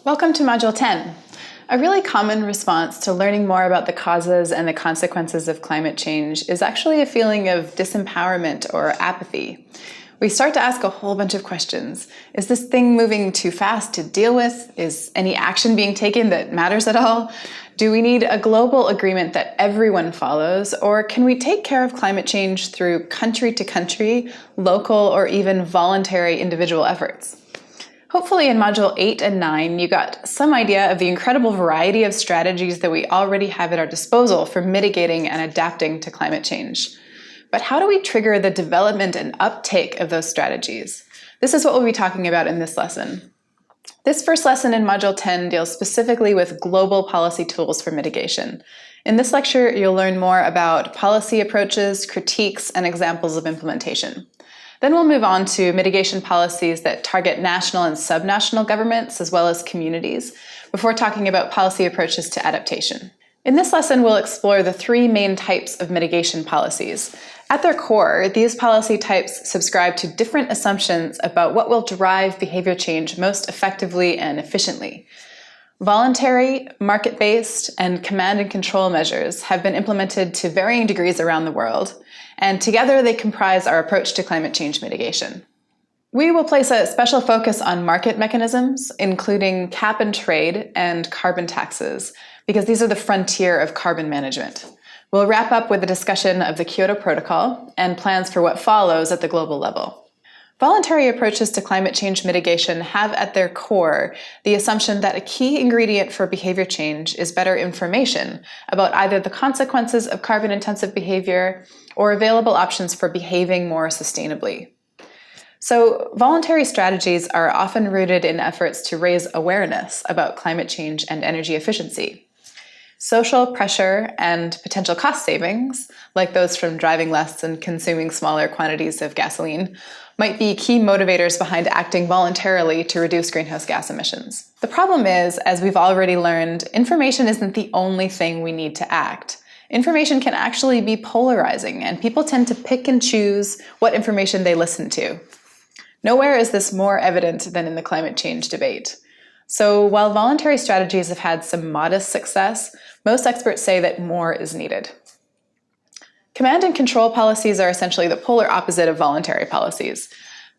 Welcome to Module 10. A really common response to learning more about the causes and the consequences of climate change is actually a feeling of disempowerment or apathy. We start to ask a whole bunch of questions. Is this thing moving too fast to deal with? Is any action being taken that matters at all? Do we need a global agreement that everyone follows? Or can we take care of climate change through country to country, local, or even voluntary individual efforts? Hopefully in Module 8 and 9, you got some idea of the incredible variety of strategies that we already have at our disposal for mitigating and adapting to climate change. But how do we trigger the development and uptake of those strategies? This is what we'll be talking about in this lesson. This first lesson in Module 10 deals specifically with global policy tools for mitigation. In this lecture, you'll learn more about policy approaches, critiques, and examples of implementation. Then we'll move on to mitigation policies that target national and subnational governments as well as communities, before talking about policy approaches to adaptation. In this lesson, we'll explore the three main types of mitigation policies. At their core, these policy types subscribe to different assumptions about what will drive behavior change most effectively and efficiently. Voluntary, market-based, and command and control measures have been implemented to varying degrees around the world, and together they comprise our approach to climate change mitigation. We will place a special focus on market mechanisms, including cap and trade and carbon taxes, because these are the frontier of carbon management. We'll wrap up with a discussion of the Kyoto Protocol and plans for what follows at the global level. Voluntary approaches to climate change mitigation have at their core the assumption that a key ingredient for behavior change is better information about either the consequences of carbon-intensive behavior or available options for behaving more sustainably. So, voluntary strategies are often rooted in efforts to raise awareness about climate change and energy efficiency. Social pressure and potential cost savings, like those from driving less and consuming smaller quantities of gasoline, might be key motivators behind acting voluntarily to reduce greenhouse gas emissions. The problem is, as we've already learned, information isn't the only thing we need to act. Information can actually be polarizing, and people tend to pick and choose what information they listen to. Nowhere is this more evident than in the climate change debate. So while voluntary strategies have had some modest success, most experts say that more is needed. Command and control policies are essentially the polar opposite of voluntary policies.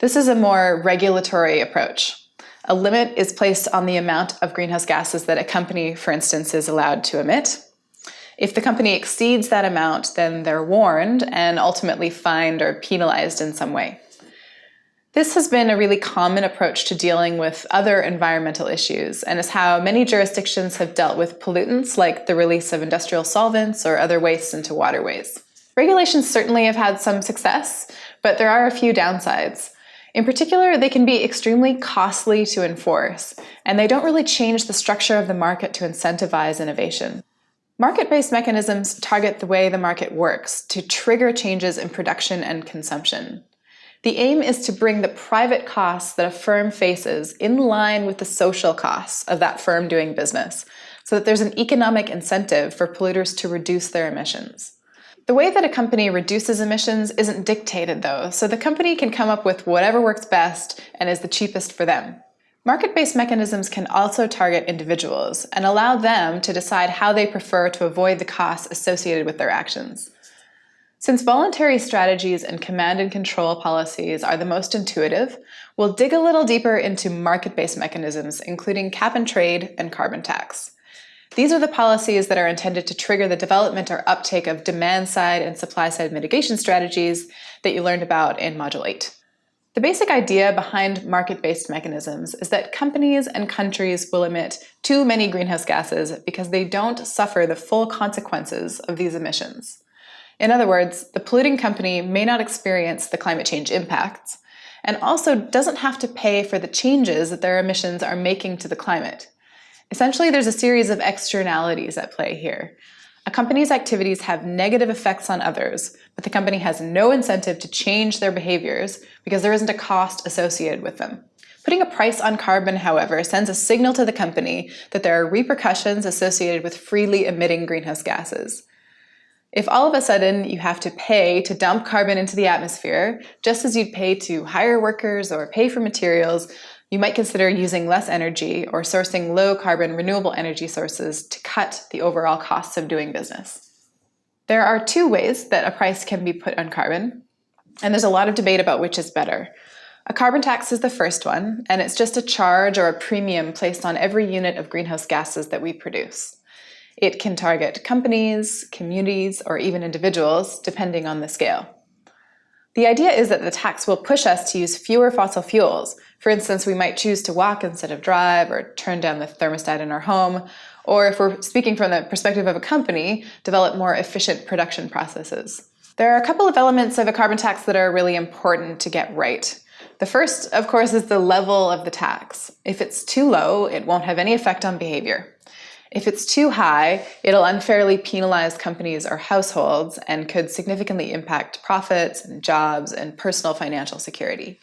This is a more regulatory approach. A limit is placed on the amount of greenhouse gases that a company, for instance, is allowed to emit. If the company exceeds that amount, then they're warned and ultimately fined or penalized in some way. This has been a really common approach to dealing with other environmental issues, and is how many jurisdictions have dealt with pollutants like the release of industrial solvents or other wastes into waterways. Regulations certainly have had some success, but there are a few downsides. In particular, they can be extremely costly to enforce, and they don't really change the structure of the market to incentivize innovation. Market-based mechanisms target the way the market works to trigger changes in production and consumption. The aim is to bring the private costs that a firm faces in line with the social costs of that firm doing business, so that there's an economic incentive for polluters to reduce their emissions. The way that a company reduces emissions isn't dictated, though, so the company can come up with whatever works best and is the cheapest for them. Market-based mechanisms can also target individuals and allow them to decide how they prefer to avoid the costs associated with their actions. Since voluntary strategies and command and control policies are the most intuitive, we'll dig a little deeper into market-based mechanisms, including cap and trade and carbon tax. These are the policies that are intended to trigger the development or uptake of demand-side and supply-side mitigation strategies that you learned about in Module 8. The basic idea behind market-based mechanisms is that companies and countries will emit too many greenhouse gases because they don't suffer the full consequences of these emissions. In other words, the polluting company may not experience the climate change impacts, and also doesn't have to pay for the changes that their emissions are making to the climate. Essentially, there's a series of externalities at play here. A company's activities have negative effects on others, but the company has no incentive to change their behaviors because there isn't a cost associated with them. Putting a price on carbon, however, sends a signal to the company that there are repercussions associated with freely emitting greenhouse gases. If all of a sudden you have to pay to dump carbon into the atmosphere, just as you'd pay to hire workers or pay for materials, You might consider using less energy or sourcing low-carbon renewable energy sources to cut the overall costs of doing business. There are two ways that a price can be put on carbon, and there's a lot of debate about which is better. A carbon tax is the first one, and it's just a charge or a premium placed on every unit of greenhouse gases that we produce. It can target companies, communities, or even individuals, depending on the scale. The idea is that the tax will push us to use fewer fossil fuels. For instance, we might choose to walk instead of drive, or turn down the thermostat in our home, or if we're speaking from the perspective of a company, develop more efficient production processes. There are a couple of elements of a carbon tax that are really important to get right. The first, of course, is the level of the tax. If it's too low, it won't have any effect on behavior. If it's too high, it'll unfairly penalize companies or households and could significantly impact profits and jobs and personal financial security.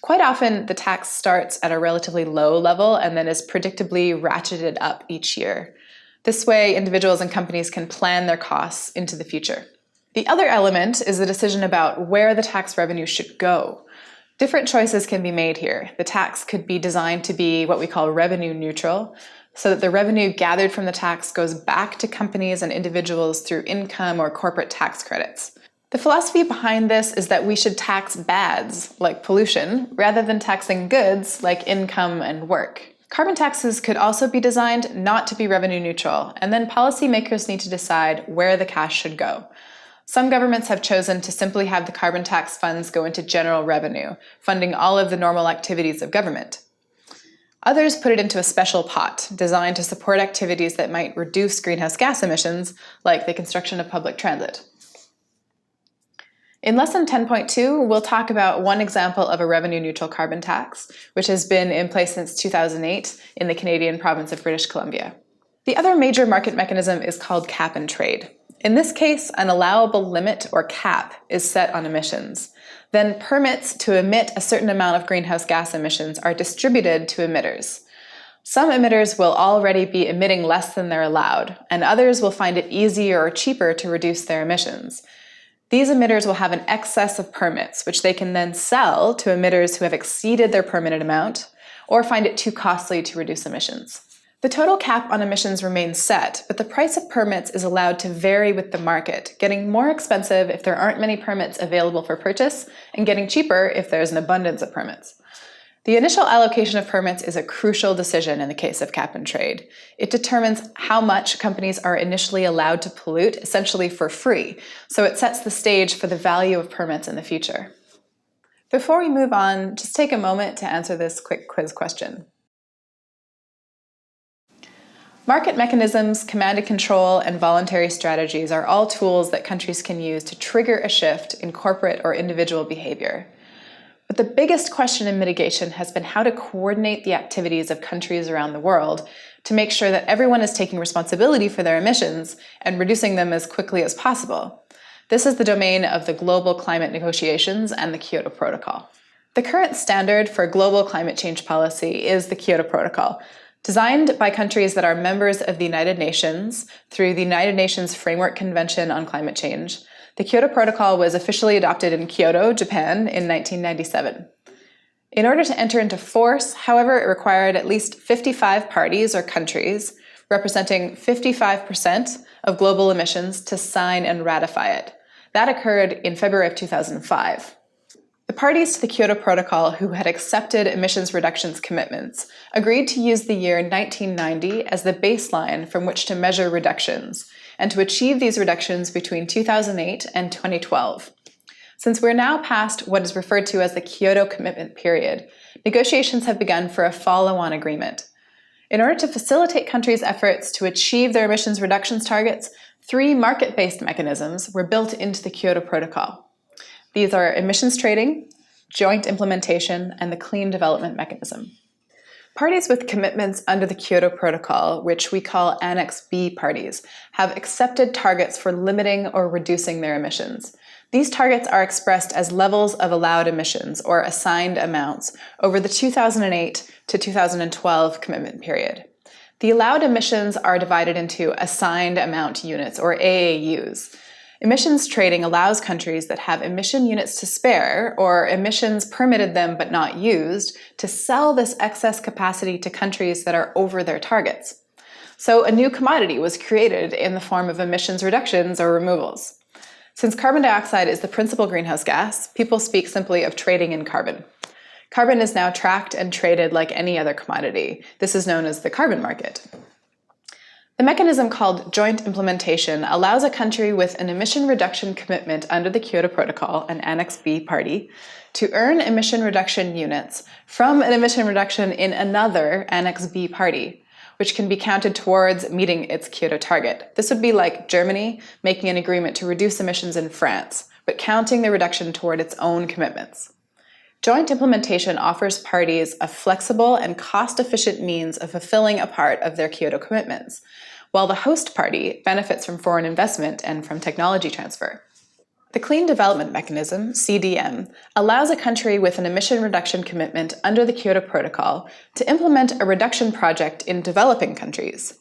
Quite often, the tax starts at a relatively low level and then is predictably ratcheted up each year. This way, individuals and companies can plan their costs into the future. The other element is the decision about where the tax revenue should go. Different choices can be made here. The tax could be designed to be what we call revenue neutral, so that the revenue gathered from the tax goes back to companies and individuals through income or corporate tax credits. The philosophy behind this is that we should tax bads, like pollution, rather than taxing goods, like income and work. Carbon taxes could also be designed not to be revenue neutral, and then policymakers need to decide where the cash should go. Some governments have chosen to simply have the carbon tax funds go into general revenue, funding all of the normal activities of government. Others put it into a special pot, designed to support activities that might reduce greenhouse gas emissions, like the construction of public transit. In Lesson 10.2, we'll talk about one example of a revenue-neutral carbon tax, which has been in place since 2008 in the Canadian province of British Columbia. The other major market mechanism is called cap and trade. In this case, an allowable limit or cap is set on emissions. Then permits to emit a certain amount of greenhouse gas emissions are distributed to emitters. Some emitters will already be emitting less than they're allowed, and others will find it easier or cheaper to reduce their emissions. These emitters will have an excess of permits, which they can then sell to emitters who have exceeded their permitted amount or find it too costly to reduce emissions. The total cap on emissions remains set, but the price of permits is allowed to vary with the market, getting more expensive if there aren't many permits available for purchase, and getting cheaper if there's an abundance of permits. The initial allocation of permits is a crucial decision in the case of cap and trade. It determines how much companies are initially allowed to pollute, essentially for free, so it sets the stage for the value of permits in the future. Before we move on, just take a moment to answer this quick quiz question. Market mechanisms, command and control, and voluntary strategies are all tools that countries can use to trigger a shift in corporate or individual behavior. But the biggest question in mitigation has been how to coordinate the activities of countries around the world to make sure that everyone is taking responsibility for their emissions and reducing them as quickly as possible. This is the domain of the global climate negotiations and the Kyoto Protocol. The current standard for global climate change policy is the Kyoto Protocol, designed by countries that are members of the United Nations through the United Nations Framework Convention on Climate Change. The Kyoto Protocol was officially adopted in Kyoto, Japan, in 1997. In order to enter into force, however, it required at least 55 parties or countries, representing 55% of global emissions, to sign and ratify it. That occurred in February of 2005. The parties to the Kyoto Protocol who had accepted emissions reductions commitments agreed to use the year 1990 as the baseline from which to measure reductions, and to achieve these reductions between 2008 and 2012. Since we're now past what is referred to as the Kyoto Commitment Period, negotiations have begun for a follow-on agreement. In order to facilitate countries' efforts to achieve their emissions reductions targets, 3 market-based mechanisms were built into the Kyoto Protocol. These are emissions trading, joint implementation, and the clean development mechanism. Parties with commitments under the Kyoto Protocol, which we call Annex B parties, have accepted targets for limiting or reducing their emissions. These targets are expressed as levels of allowed emissions, or assigned amounts, over the 2008 to 2012 commitment period. The allowed emissions are divided into assigned amount units, or AAUs. Emissions trading allows countries that have emission units to spare, or emissions permitted them but not used, to sell this excess capacity to countries that are over their targets. So a new commodity was created in the form of emissions reductions or removals. Since carbon dioxide is the principal greenhouse gas, people speak simply of trading in carbon. Carbon is now tracked and traded like any other commodity. This is known as the carbon market. The mechanism called joint implementation allows a country with an emission reduction commitment under the Kyoto Protocol, an Annex B party, to earn emission reduction units from an emission reduction in another Annex B party, which can be counted towards meeting its Kyoto target. This would be like Germany making an agreement to reduce emissions in France, but counting the reduction toward its own commitments. Joint implementation offers parties a flexible and cost-efficient means of fulfilling a part of their Kyoto commitments, while the host party benefits from foreign investment and from technology transfer. The Clean Development Mechanism, CDM, allows a country with an emission reduction commitment under the Kyoto Protocol to implement a reduction project in developing countries.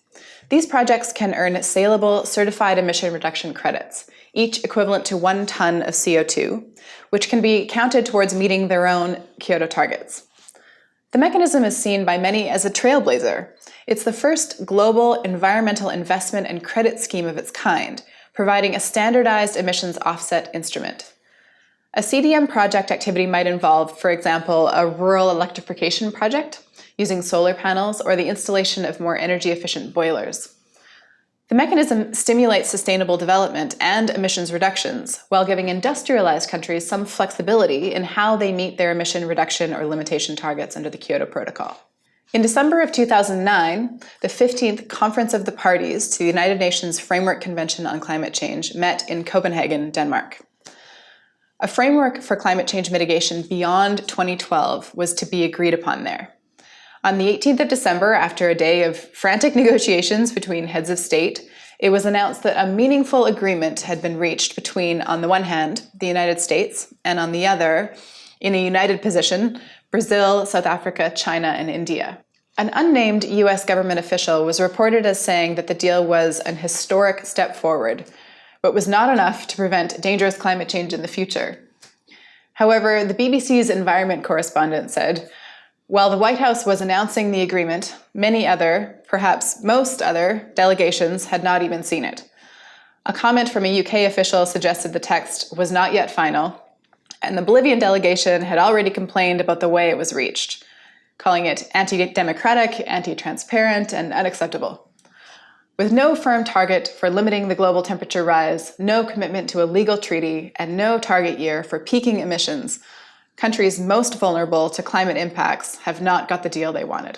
These projects can earn saleable certified emission reduction credits, each equivalent to 1 ton of CO2, which can be counted towards meeting their own Kyoto targets. The mechanism is seen by many as a trailblazer. It's the first global environmental investment and credit scheme of its kind, providing a standardized emissions offset instrument. A CDM project activity might involve, for example, a rural electrification project using solar panels or the installation of more energy-efficient boilers. The mechanism stimulates sustainable development and emissions reductions, while giving industrialized countries some flexibility in how they meet their emission reduction or limitation targets under the Kyoto Protocol. In December of 2009, the 15th Conference of the Parties to the United Nations Framework Convention on Climate Change met in Copenhagen, Denmark. A framework for climate change mitigation beyond 2012 was to be agreed upon there. On the 18th of December, after a day of frantic negotiations between heads of state, it was announced that a meaningful agreement had been reached between, on the one hand, the United States, and on the other, in a united position, Brazil, South Africa, China, and India. An unnamed US government official was reported as saying that the deal was an historic step forward, but was not enough to prevent dangerous climate change in the future. However, the BBC's environment correspondent said, while the White House was announcing the agreement, many other, perhaps most other, delegations had not even seen it. A comment from a UK official suggested the text was not yet final, and the Bolivian delegation had already complained about the way it was reached, calling it anti-democratic, anti-transparent, and unacceptable. With no firm target for limiting the global temperature rise, no commitment to a legal treaty, and no target year for peaking emissions, countries most vulnerable to climate impacts have not got the deal they wanted.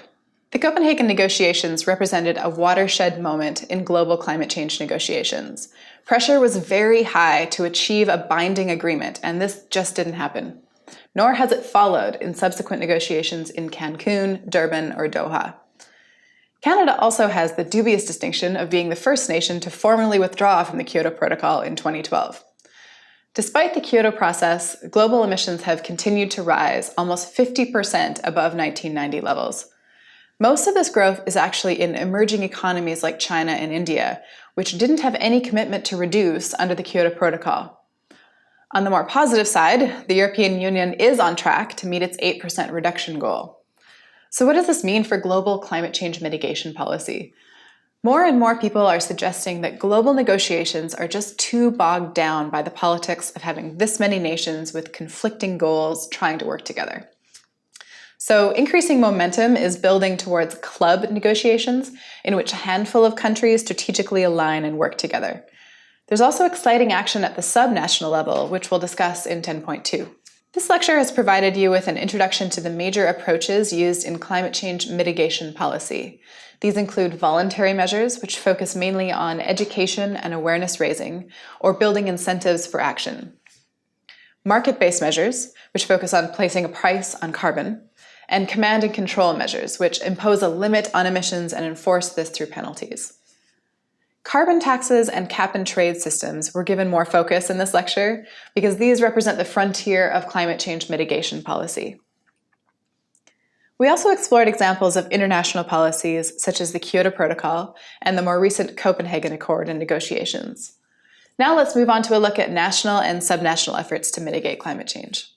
The Copenhagen negotiations represented a watershed moment in global climate change negotiations. Pressure was very high to achieve a binding agreement, and this just didn't happen. Nor has it followed in subsequent negotiations in Cancun, Durban, or Doha. Canada also has the dubious distinction of being the first nation to formally withdraw from the Kyoto Protocol in 2012. Despite the Kyoto process, global emissions have continued to rise almost 50% above 1990 levels. Most of this growth is actually in emerging economies like China and India, which didn't have any commitment to reduce under the Kyoto Protocol. On the more positive side, the European Union is on track to meet its 8% reduction goal. So what does this mean for global climate change mitigation policy? More and more people are suggesting that global negotiations are just too bogged down by the politics of having this many nations with conflicting goals trying to work together. So increasing momentum is building towards club negotiations in which a handful of countries strategically align and work together. There's also exciting action at the sub-national level, which we'll discuss in 10.2. This lecture has provided you with an introduction to the major approaches used in climate change mitigation policy. These include voluntary measures, which focus mainly on education and awareness raising, or building incentives for action. Market-based measures, which focus on placing a price on carbon, and command and control measures, which impose a limit on emissions and enforce this through penalties. Carbon taxes and cap-and-trade systems were given more focus in this lecture because these represent the frontier of climate change mitigation policy. We also explored examples of international policies such as the Kyoto Protocol and the more recent Copenhagen Accord and negotiations. Now let's move on to a look at national and subnational efforts to mitigate climate change.